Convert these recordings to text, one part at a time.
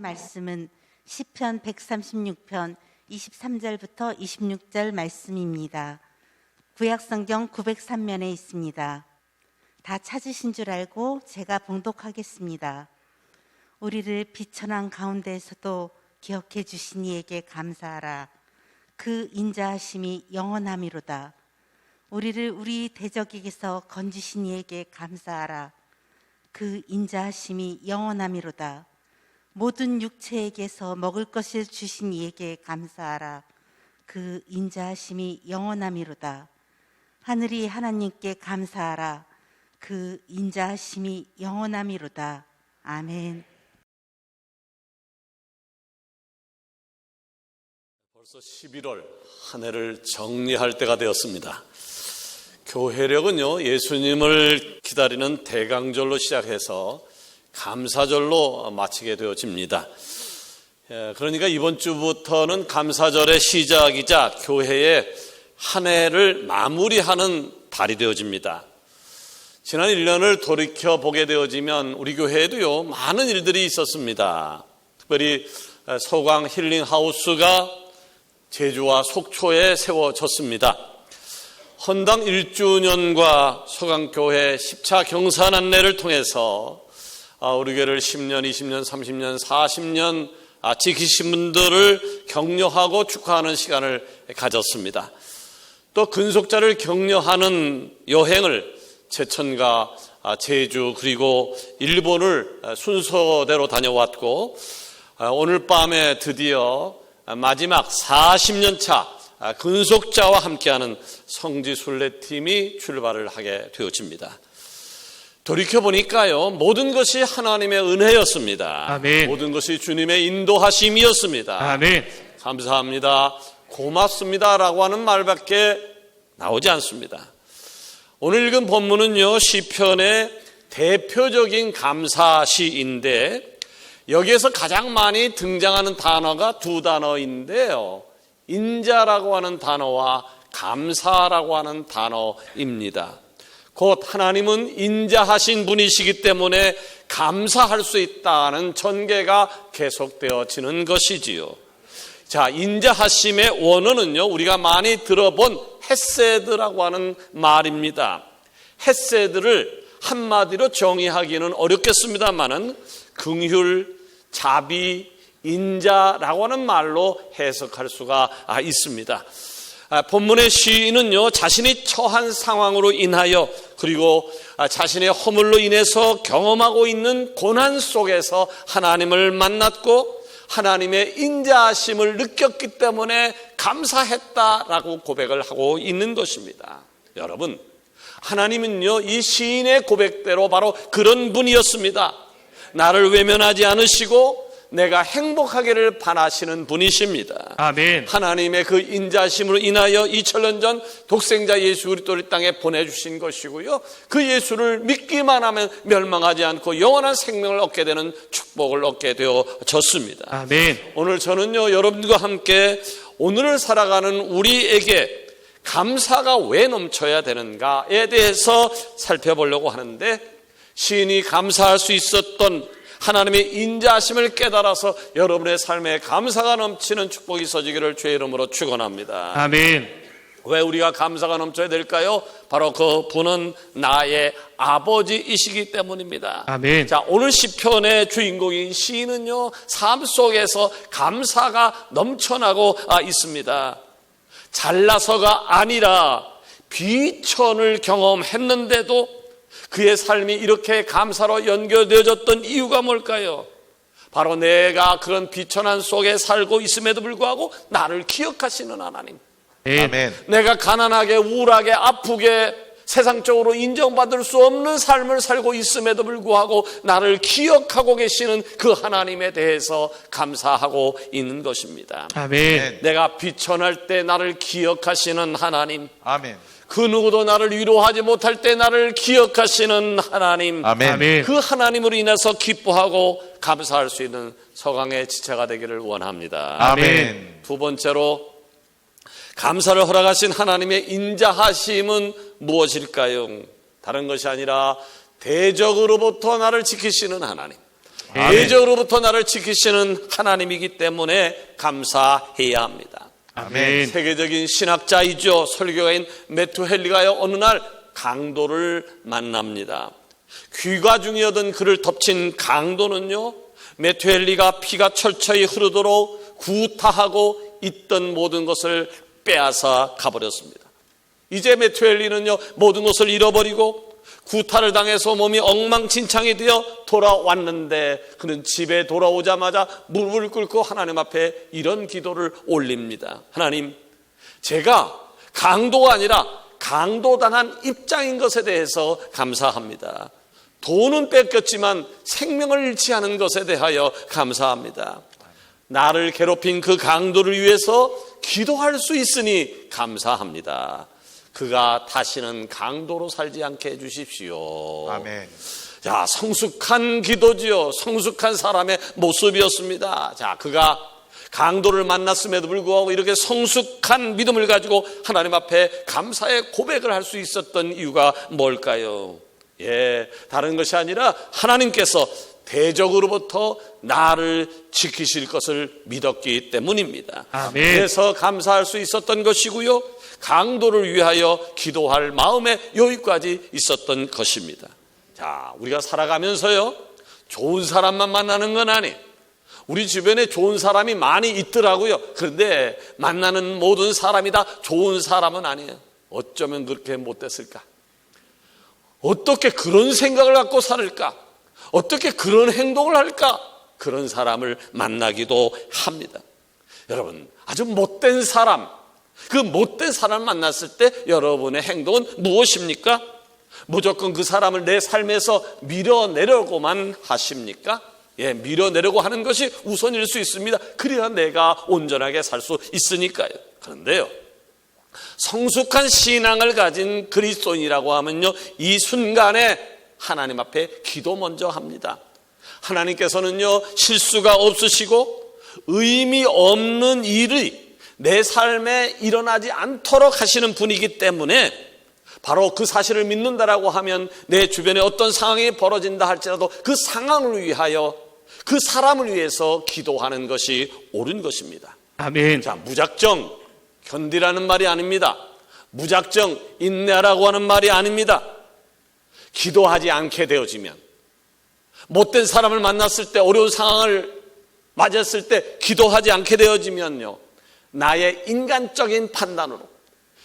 말씀은 시편 136편 23절부터 26절 말씀입니다. 구약성경 903면에 있습니다. 다 찾으신 줄 알고 제가 봉독하겠습니다. 우리를 비천한 가운데에서도 기억해 주신 이에게 감사하라. 그 인자하심이 영원함이로다. 우리를 우리 대적에게서 건지신 이에게 감사하라. 그 인자하심이 영원함이로다. 모든 육체에게서 먹을 것을 주신 이에게 감사하라. 그 인자하심이 영원함이로다. 하늘이 하나님께 감사하라. 그 인자하심이 영원함이로다. 아멘. 벌써 11월 한 해를 정리할 때가 되었습니다. 교회력은요, 예수님을 기다리는 대강절로 시작해서 감사절로 마치게 되어집니다. 그러니까 이번 주부터는 감사절의 시작이자 교회의 한 해를 마무리하는 달이 되어집니다. 지난 1년을 돌이켜보게 되어지면 우리 교회에도요, 많은 일들이 있었습니다. 특별히 소강 힐링하우스가 제주와 속초에 세워졌습니다. 헌당 1주년과 소강교회 10차 경산 안내를 통해서 우리 교회를 10년, 20년, 30년, 40년 지키신 분들을 격려하고 축하하는 시간을 가졌습니다. 또 근속자를 격려하는 여행을 제천과 제주 그리고 일본을 순서대로 다녀왔고, 오늘 밤에 드디어 마지막 40년 차 근속자와 함께하는 성지순례팀이 출발을 하게 되어집니다. 돌이켜보니까요, 모든 것이 하나님의 은혜였습니다. 아멘. 모든 것이 주님의 인도하심이었습니다. 아멘. 감사합니다, 고맙습니다 라고 하는 말밖에 나오지 않습니다. 오늘 읽은 본문은요, 시편의 대표적인 감사시인데 여기에서 가장 많이 등장하는 단어가 두 단어인데요, 인자라고 하는 단어와 감사라고 하는 단어입니다. 곧 하나님은 인자하신 분이시기 때문에 감사할 수 있다는 전개가 계속되어지는 것이지요. 자, 인자하심의 원어는요, 우리가 많이 들어본 헤세드라고 하는 말입니다. 헤세드를 한마디로 정의하기는 어렵겠습니다만은 긍휼, 자비, 인자라고 하는 말로 해석할 수가 있습니다. 본문의 시인은요, 자신이 처한 상황으로 인하여 그리고 자신의 허물로 인해서 경험하고 있는 고난 속에서 하나님을 만났고 하나님의 인자하심을 느꼈기 때문에 감사했다라고 고백을 하고 있는 것입니다. 여러분, 하나님은요, 이 시인의 고백대로 바로 그런 분이었습니다. 나를 외면하지 않으시고 내가 행복하기를 바라시는 분이십니다. 아멘. 하나님의 그 인자심으로 인하여 2000년 전 독생자 예수 그리스도를 땅에 보내주신 것이고요, 그 예수를 믿기만 하면 멸망하지 않고 영원한 생명을 얻게 되는 축복을 얻게 되어졌습니다. 아멘. 오늘 저는요, 여러분과 함께 오늘을 살아가는 우리에게 감사가 왜 넘쳐야 되는가에 대해서 살펴보려고 하는데, 시인이 감사할 수 있었던 하나님의 인자하심을 깨달아서 여러분의 삶에 감사가 넘치는 축복이 있어지기를 주의 이름으로 축원합니다. 아멘. 왜 우리가 감사가 넘쳐야 될까요? 바로 그 분은 나의 아버지이시기 때문입니다. 아멘. 자, 오늘 시편의 주인공인 시인은요, 삶 속에서 감사가 넘쳐나고 있습니다. 잘나서가 아니라 비천을 경험했는데도 그의 삶이 이렇게 감사로 연결되어졌던 이유가 뭘까요? 바로 내가 그런 비천한 속에 살고 있음에도 불구하고 나를 기억하시는 하나님. 아멘. 내가 가난하게 우울하게 아프게 세상적으로 인정받을 수 없는 삶을 살고 있음에도 불구하고 나를 기억하고 계시는 그 하나님에 대해서 감사하고 있는 것입니다. 아멘. 내가 비천할 때 나를 기억하시는 하나님. 아멘. 그 누구도 나를 위로하지 못할 때 나를 기억하시는 하나님. 아멘. 아멘. 그 하나님으로 인해서 기뻐하고 감사할 수 있는 서강의 지체가 되기를 원합니다. 아멘. 두 번째로, 감사를 허락하신 하나님의 인자하심은 무엇일까요? 다른 것이 아니라 대적으로부터 나를 지키시는 하나님. 대적으로부터 나를 지키시는 하나님이기 때문에 감사해야 합니다. 아멘. 세계적인 신학자이죠. 설교가인 매튜 헨리가요, 어느 날 강도를 만납니다. 귀가 중이었던 그를 덮친 강도는요, 매튜 헨리가 피가 철철히 흐르도록 구타하고 있던 모든 것을 빼앗아 가버렸습니다. 이제 매튜 헨리는요, 모든 것을 잃어버리고 구타를 당해서 몸이 엉망진창이 되어 돌아왔는데, 그는 집에 돌아오자마자 무릎을 꿇고 하나님 앞에 이런 기도를 올립니다. 하나님, 제가 강도가 아니라 강도당한 입장인 것에 대해서 감사합니다. 돈은 뺏겼지만 생명을 잃지 않은 것에 대하여 감사합니다. 나를 괴롭힌 그 강도를 위해서 기도할 수 있으니 감사합니다. 그가 다시는 강도로 살지 않게 해주십시오. 아멘. 자, 성숙한 기도지요. 성숙한 사람의 모습이었습니다. 자, 그가 강도를 만났음에도 불구하고 이렇게 성숙한 믿음을 가지고 하나님 앞에 감사의 고백을 할 수 있었던 이유가 뭘까요? 다른 것이 아니라 하나님께서 대적으로부터 나를 지키실 것을 믿었기 때문입니다. 아멘. 그래서 감사할 수 있었던 것이고요, 강도를 위하여 기도할 마음의 여유까지 있었던 것입니다. 자, 우리가 살아가면서요, 좋은 사람만 만나는 건 아니에요. 우리 주변에 좋은 사람이 많이 있더라고요. 그런데 만나는 모든 사람이 다 좋은 사람은 아니에요. 어쩌면 그렇게 못됐을까? 어떻게 그런 생각을 갖고 살을까? 어떻게 그런 행동을 할까? 그런 사람을 만나기도 합니다. 여러분, 아주 못된 사람, 그 못된 사람을 만났을 때 여러분의 행동은 무엇입니까? 무조건 그 사람을 내 삶에서 밀어내려고만 하십니까? 밀어내려고 하는 것이 우선일 수 있습니다. 그래야 내가 온전하게 살 수 있으니까요. 그런데요, 성숙한 신앙을 가진 그리스도인이라고 하면요, 이 순간에 하나님 앞에 기도 먼저 합니다. 하나님께서는요, 실수가 없으시고 의미 없는 일이 내 삶에 일어나지 않도록 하시는 분이기 때문에 바로 그 사실을 믿는다라고 하면 내 주변에 어떤 상황이 벌어진다 할지라도 그 상황을 위하여, 그 사람을 위해서 기도하는 것이 옳은 것입니다. 아멘. 자, 무작정 견디라는 말이 아닙니다. 무작정 인내하라고 하는 말이 아닙니다. 기도하지 않게 되어지면, 못된 사람을 만났을 때, 어려운 상황을 맞았을 때 기도하지 않게 되어지면요, 나의 인간적인 판단으로,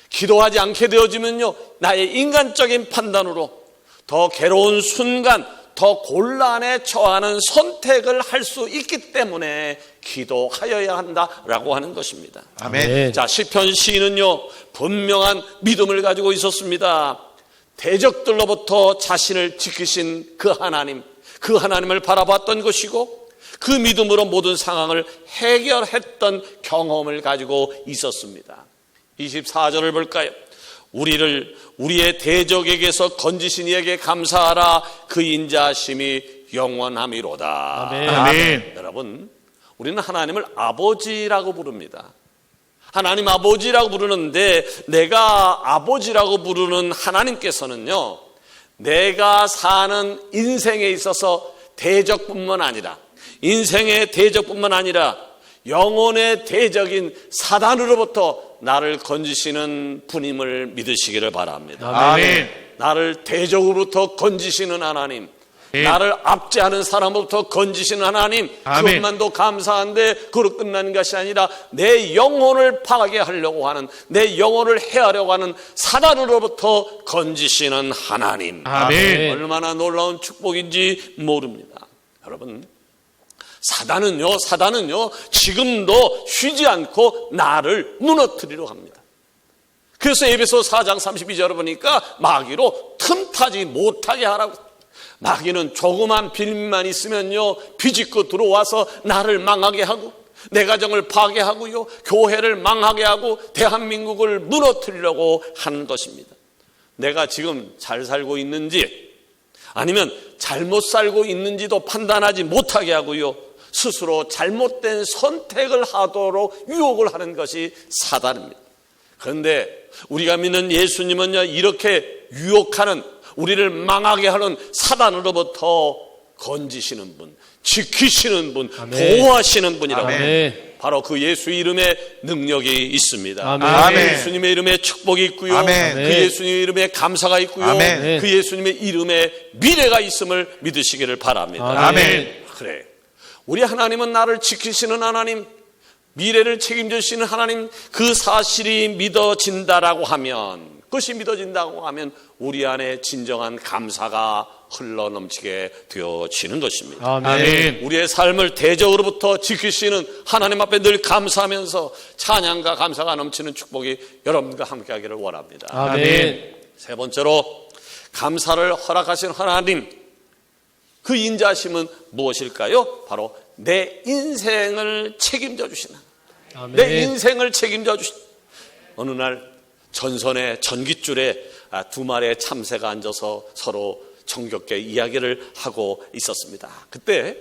기도하지 않게 되어지면요, 나의 인간적인 판단으로 더 괴로운 순간, 더 곤란에 처하는 선택을 할 수 있기 때문에 기도하여야 한다라고 하는 것입니다. 아멘. 자, 시편 시인은요, 분명한 믿음을 가지고 있었습니다. 대적들로부터 자신을 지키신 그 하나님, 그 하나님을 바라봤던 것이고, 그 믿음으로 모든 상황을 해결했던 경험을 가지고 있었습니다. 24절을 볼까요? 우리를 우리의 대적에게서 건지신 이에게 감사하라. 그 인자심이 영원함이로다. 아멘. 아멘. 여러분, 우리는 하나님을 아버지라고 부릅니다. 하나님 아버지라고 부르는데, 내가 아버지라고 부르는 하나님께서는요, 내가 사는 인생에 있어서 대적뿐만 아니라, 인생의 대적뿐만 아니라 영혼의 대적인 사단으로부터 나를 건지시는 분임을 믿으시기를 바랍니다. 아멘. 나를 대적으로부터 건지시는 하나님, 나를 압제하는 사람으로부터 건지시는 하나님, 아멘. 그것만도 감사한데 그로 끝나는 것이 아니라 내 영혼을 파괴하려고 하는, 내 영혼을 해하려고 하는 사단으로부터 건지시는 하나님. 아멘. 얼마나 놀라운 축복인지 모릅니다. 여러분, 사단은요 지금도 쉬지 않고 나를 무너뜨리려 합니다. 그래서 에베소 4장 32절을 보니까 마귀로 틈타지 못하게 하라고. 마귀는 조그만 빌미만 있으면요, 비집고 들어와서 나를 망하게 하고, 내 가정을 파괴하고요, 교회를 망하게 하고, 대한민국을 무너뜨리려고 하는 것입니다. 내가 지금 잘 살고 있는지, 아니면 잘못 살고 있는지도 판단하지 못하게 하고요, 스스로 잘못된 선택을 하도록 유혹을 하는 것이 사단입니다. 그런데 우리가 믿는 예수님은요, 이렇게 유혹하는, 우리를 망하게 하는 사단으로부터 건지시는 분, 지키시는 분, 아멘. 보호하시는 분이라고 아멘. 합니다. 바로 그 예수 이름에 능력이 있습니다. 아멘. 그 예수님의 이름에 축복이 있고요. 아멘. 그 예수님의 이름에 감사가 있고요. 아멘. 그 예수님의 이름에 미래가 있음을 믿으시기를 바랍니다. 아멘. 그래, 우리 하나님은 나를 지키시는 하나님, 미래를 책임져 주시는 하나님, 그 사실이 믿어진다라고 하면, 그것이 믿어진다고 하면 우리 안에 진정한 감사가 흘러넘치게 되어지는 것입니다. 아멘. 우리의 삶을 대적으로부터 지키시는 하나님 앞에 늘 감사하면서 찬양과 감사가 넘치는 축복이 여러분과 함께하기를 원합니다. 아멘. 세 번째로, 감사를 허락하신 하나님, 그 인자심은 무엇일까요? 바로 내 인생을 책임져 주시는, 아멘. 내 인생을 책임져 주시는. 어느 날 전선의 전깃줄에 두 마리의 참새가 앉아서 서로 정겹게 이야기를 하고 있었습니다. 그때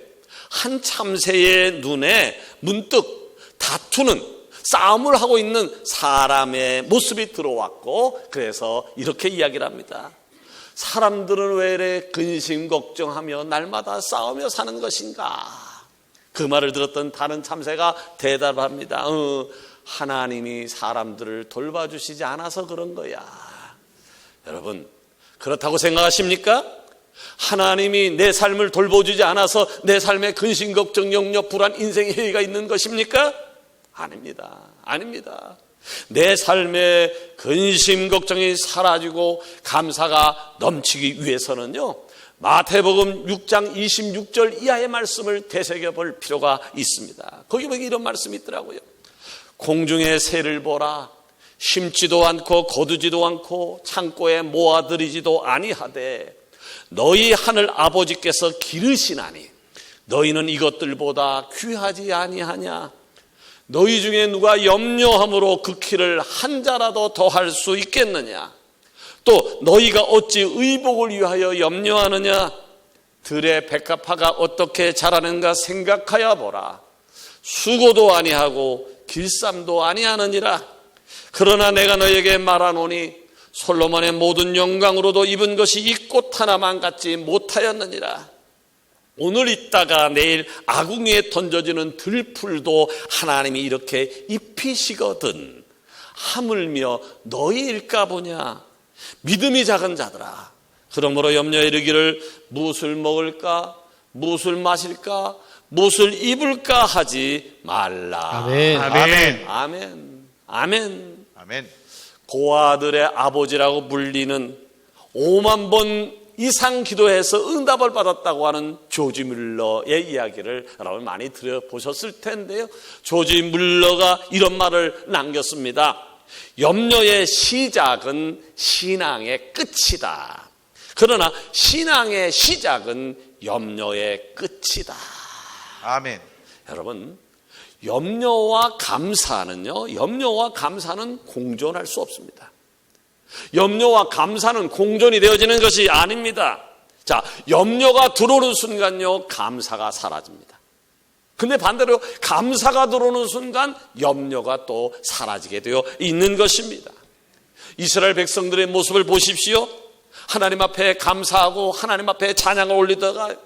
한 참새의 눈에 문득 다투는, 싸움을 하고 있는 사람의 모습이 들어왔고, 그래서 이렇게 이야기를 합니다. 사람들은 왜 이래 근심 걱정하며 날마다 싸우며 사는 것인가? 그 말을 들었던 다른 참새가 대답합니다. 하나님이 사람들을 돌봐주시지 않아서 그런 거야. 여러분, 그렇다고 생각하십니까? 하나님이 내 삶을 돌봐주지 않아서 내 삶에 근심 걱정 염려 불안 인생의 해이가 있는 것입니까? 아닙니다. 아닙니다. 내 삶에 근심 걱정이 사라지고 감사가 넘치기 위해서는요, 마태복음 6장 26절 이하의 말씀을 되새겨 볼 필요가 있습니다. 거기 보면 이런 말씀이 있더라고요. 공중의 새를 보라. 심지도 않고 거두지도 않고 창고에 모아들이지도 아니하되 너희 하늘 아버지께서 기르시나니 너희는 이것들보다 귀하지 아니하냐? 너희 중에 누가 염려함으로 그 키를 한 자라도 더할 수 있겠느냐? 또 너희가 어찌 의복을 위하여 염려하느냐? 들의 백합화가 어떻게 자라는가 생각하여 보라. 수고도 아니하고 길쌈도 아니하느니라. 그러나 내가 너에게 말하노니 솔로몬의 모든 영광으로도 입은 것이 이 꽃 하나만 같지 못하였느니라. 오늘 있다가 내일 아궁이에 던져지는 들풀도 하나님이 이렇게 입히시거든. 하물며 너희일까 보냐? 믿음이 작은 자들아. 그러므로 염려에 이르기를 무엇을 먹을까? 무엇을 마실까? 무엇을 입을까 하지 말라. 아멘. 아멘. 아멘. 아멘. 아멘. 고아들의 아버지라고 불리는 5만 번 이상 기도해서 응답을 받았다고 하는 조지 뮬러의 이야기를 여러분 많이 들어보셨을 텐데요. 조지 뮬러가 이런 말을 남겼습니다. 염려의 시작은 신앙의 끝이다. 그러나 신앙의 시작은 염려의 끝이다. 아멘. 여러분, 염려와 감사는요, 염려와 감사는 공존할 수 없습니다. 염려와 감사는 공존이 되어지는 것이 아닙니다. 자, 염려가 들어오는 순간요, 감사가 사라집니다. 근데 반대로 감사가 들어오는 순간 염려가 또 사라지게 되어 있는 것입니다. 이스라엘 백성들의 모습을 보십시오. 하나님 앞에 감사하고 하나님 앞에 찬양을 올리다가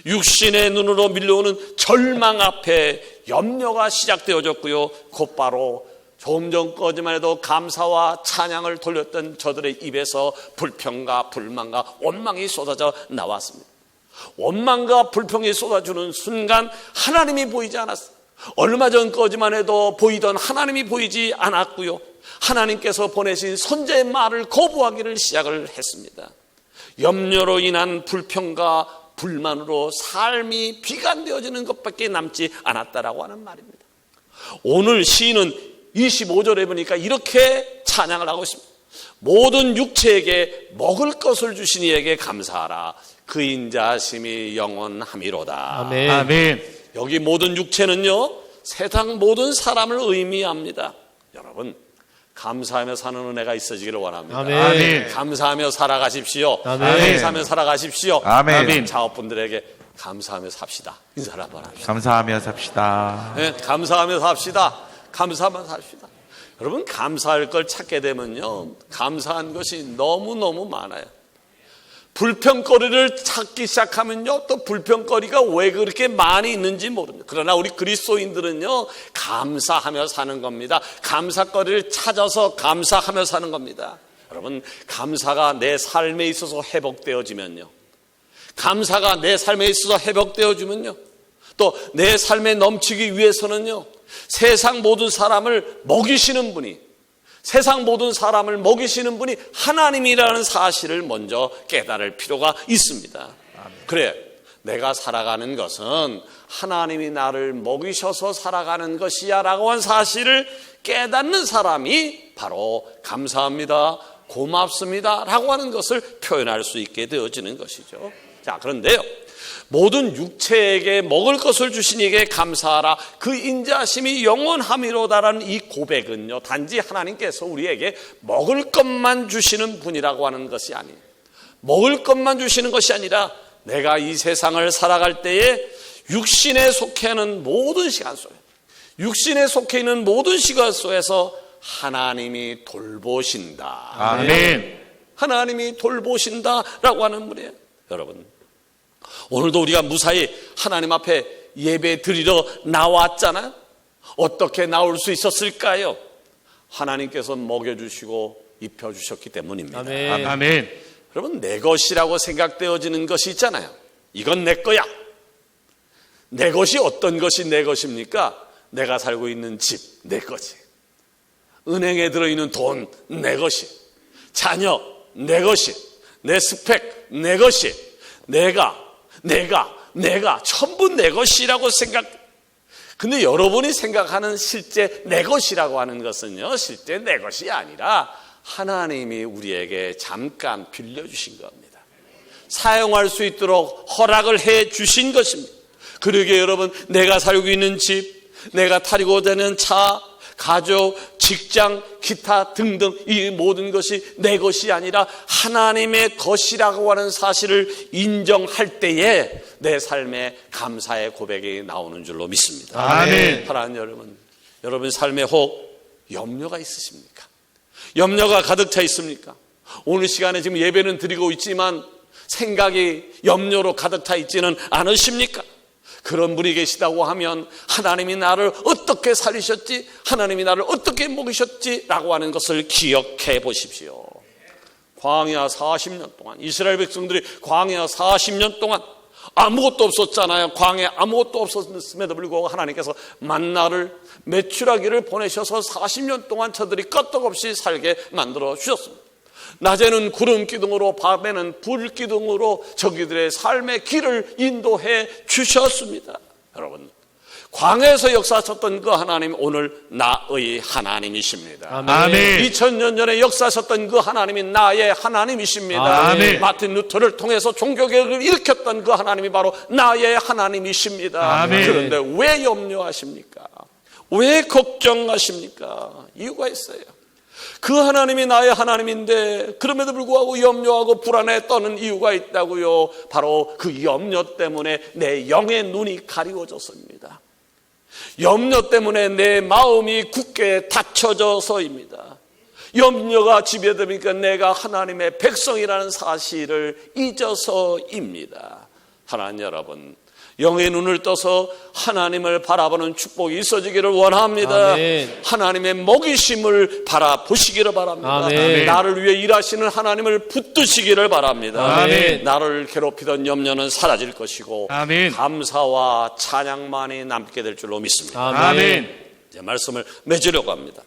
육신의 눈으로 밀려오는 절망 앞에 염려가 시작되어졌고요, 곧바로 조금 전까지만 해도 감사와 찬양을 돌렸던 저들의 입에서 불평과 불만과 원망이 쏟아져 나왔습니다. 원망과 불평이 쏟아지는 순간 하나님이 보이지 않았어요. 얼마 전까지만 해도 보이던 하나님이 보이지 않았고요, 하나님께서 보내신 선제의 말을 거부하기를 시작을 했습니다. 염려로 인한 불평과 불만으로 삶이 비관되어지는 것밖에 남지 않았다라고 하는 말입니다. 오늘 시인은 25절에 보니까 이렇게 찬양을 하고 있습니다. 모든 육체에게 먹을 것을 주신 이에게 감사하라. 그 인자심이 영원함이로다. 아멘. 아멘. 여기 모든 육체는요, 세상 모든 사람을 의미합니다. 여러분, 감사하며 사는 은혜가 있어지기를 원합니다. 아멘. 아멘. 감사하며 살아가십시오. 아멘. 감사하며 살아가십시오. 아멘. 자업분들에게 감사하며 삽시다. 인사를 한번 합시다. 감사하며 삽시다. 네, 감사하며 삽시다. 감사하며 삽시다. 여러분, 감사할 걸 찾게 되면요, 감사한 것이 너무너무 많아요. 불평거리를 찾기 시작하면요, 또 불평거리가 왜 그렇게 많이 있는지 모릅니다. 그러나 우리 그리스도인들은요, 감사하며 사는 겁니다. 감사거리를 찾아서 감사하며 사는 겁니다. 여러분, 감사가 내 삶에 있어서 회복되어지면요, 감사가 내 삶에 있어서 회복되어지면요, 또 내 삶에 넘치기 위해서는요, 세상 모든 사람을 먹이시는 분이, 세상 모든 사람을 먹이시는 분이 하나님이라는 사실을 먼저 깨달을 필요가 있습니다. 그래, 내가 살아가는 것은 하나님이 나를 먹이셔서 살아가는 것이야 라고 한 사실을 깨닫는 사람이 바로 감사합니다, 고맙습니다 라고 하는 것을 표현할 수 있게 되어지는 것이죠. 자, 그런데요, 모든 육체에게 먹을 것을 주신 이에게 감사하라, 그 인자하심이 영원함이로다라는 이 고백은요, 단지 하나님께서 우리에게 먹을 것만 주시는 분이라고 하는 것이 아니에요. 먹을 것만 주시는 것이 아니라 내가 이 세상을 살아갈 때에 육신에 속해 있는 모든 시간 속에, 육신에 속해 있는 모든 시간 속에서 하나님이 돌보신다. 아멘. 하나님이 돌보신다라고 하는 분이에요. 여러분, 오늘도 우리가 무사히 하나님 앞에 예배 드리러 나왔잖아요. 어떻게 나올 수 있었을까요? 하나님께서 먹여주시고 입혀주셨기 때문입니다. 아멘. 아멘. 여러분, 내 것이라고 생각되어지는 것이 있잖아요. 이건 내 거야. 내 것이 어떤 것이 내 것입니까? 내가 살고 있는 집, 내 것이. 은행에 들어있는 돈, 내 것이. 자녀, 내 것이. 내 스펙, 내 것이. 내가 전부 내 것이라고 생각. 근데 여러분이 생각하는 실제 내 것이라고 하는 것은요, 실제 내 것이 아니라 하나님이 우리에게 잠깐 빌려주신 겁니다. 사용할 수 있도록 허락을 해 주신 것입니다. 그러게 여러분, 내가 살고 있는 집, 내가 타고 다니는 차, 가족, 직장, 기타 등등 이 모든 것이 내 것이 아니라 하나님의 것이라고 하는 사실을 인정할 때에 내 삶에 감사의 고백이 나오는 줄로 믿습니다. 아멘. 사랑하는 여러분 삶에 혹 염려가 있으십니까? 염려가 가득 차 있습니까? 오늘 시간에 지금 예배는 드리고 있지만 생각이 염려로 가득 차 있지는 않으십니까? 그런 분이 계시다고 하면 하나님이 나를 어떻게 살리셨지, 하나님이 나를 어떻게 먹이셨지 라고 하는 것을 기억해 보십시오. 광야 40년 동안, 이스라엘 백성들이 광야 40년 동안 아무것도 없었잖아요. 광야에 아무것도 없었음에도 불구하고 하나님께서 만나를, 메추라기를 보내셔서 40년 동안 저들이 끄떡없이 살게 만들어 주셨습니다. 낮에는 구름 기둥으로, 밤에는 불 기둥으로 저기들의 삶의 길을 인도해 주셨습니다. 여러분, 광야에서 역사하셨던 그 하나님, 오늘 나의 하나님이십니다. 아멘. 2000년 전에 역사하셨던 그 하나님이 나의 하나님이십니다. 아멘. 마틴 루터를 통해서 종교개혁을 일으켰던 그 하나님이 바로 나의 하나님이십니다. 아멘. 그런데 왜 염려하십니까? 왜 걱정하십니까? 이유가 있어요. 그 하나님이 나의 하나님인데 그럼에도 불구하고 염려하고 불안에 떠는 이유가 있다고요. 바로 그 염려 때문에 내 영의 눈이 가리워졌습니다. 염려 때문에 내 마음이 굳게 닫혀져서입니다. 염려가 지배되니까 내가 하나님의 백성이라는 사실을 잊어서입니다. 하나님 여러분, 영의 눈을 떠서 하나님을 바라보는 축복이 있어지기를 원합니다. 아멘. 하나님의 먹이심을 바라보시기를 바랍니다. 아멘. 나를 위해 일하시는 하나님을 붙드시기를 바랍니다. 아멘. 나를 괴롭히던 염려는 사라질 것이고 아멘. 감사와 찬양만이 남게 될 줄로 믿습니다. 아멘. 이제 말씀을 맺으려고 합니다.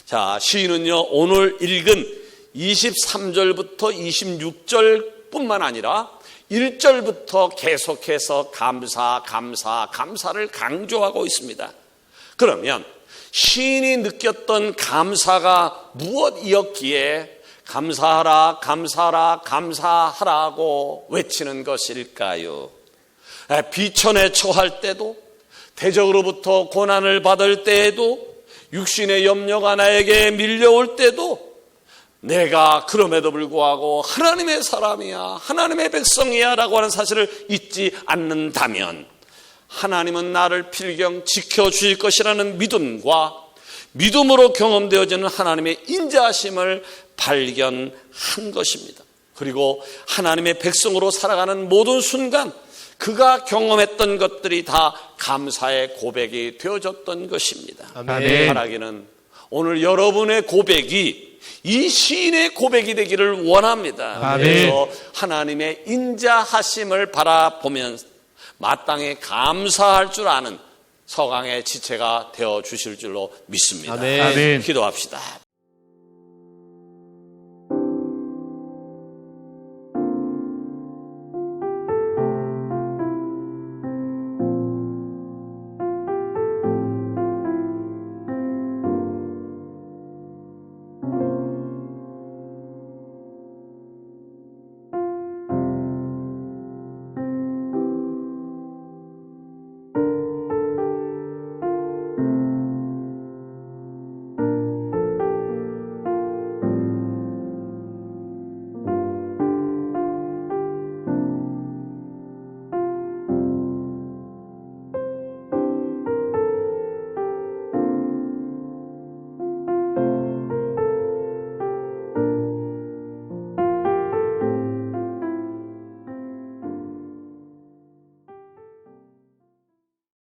자, 시인은요, 오늘 읽은 23절부터 26절뿐만 아니라 1절부터 계속해서 감사를 강조하고 있습니다. 그러면 시인이 느꼈던 감사가 무엇이었기에 감사하라고 외치는 것일까요? 비천에 처할 때도, 대적으로부터 고난을 받을 때에도, 육신의 염려가 나에게 밀려올 때도 내가 그럼에도 불구하고 하나님의 사람이야, 하나님의 백성이야 라고 하는 사실을 잊지 않는다면 하나님은 나를 필경 지켜주실 것이라는 믿음과 믿음으로 경험되어지는 하나님의 인자하심을 발견한 것입니다. 그리고 하나님의 백성으로 살아가는 모든 순간 그가 경험했던 것들이 다 감사의 고백이 되어졌던 것입니다. 아멘. 바라기는 오늘 여러분의 고백이 이 시인의 고백이 되기를 원합니다. 아멘. 그래서 하나님의 인자하심을 바라보면서 마땅히 감사할 줄 아는 서강의 지체가 되어 주실 줄로 믿습니다. 아멘. 아멘. 기도합시다.